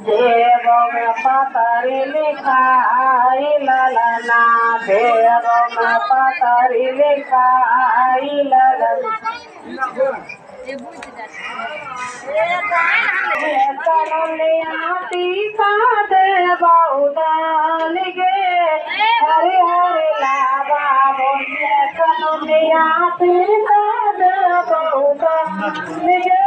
देव पतरी लिखाई ललना देव पतरी लिखाई ललना टीका देव उदान गे हरे हरे लाभा बोलिए कनुलिया टीका देव उदान गे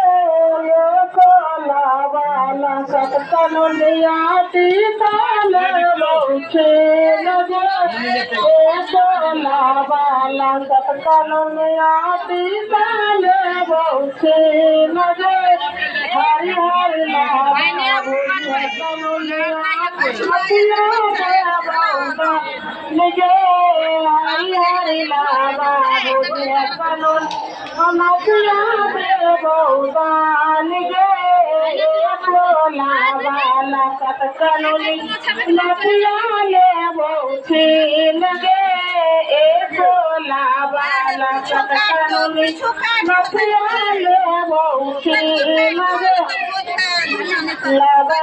कनुलिया टीका लगे बाला सत कनुलिया टीका लगे हरि हरि लगे हरि हरि लाभा कनुल लगे बाला सत कनुली नदिया ले बहुछी लगे बोला बाला सत कनुली नदिया ले बहुछी लगे लगा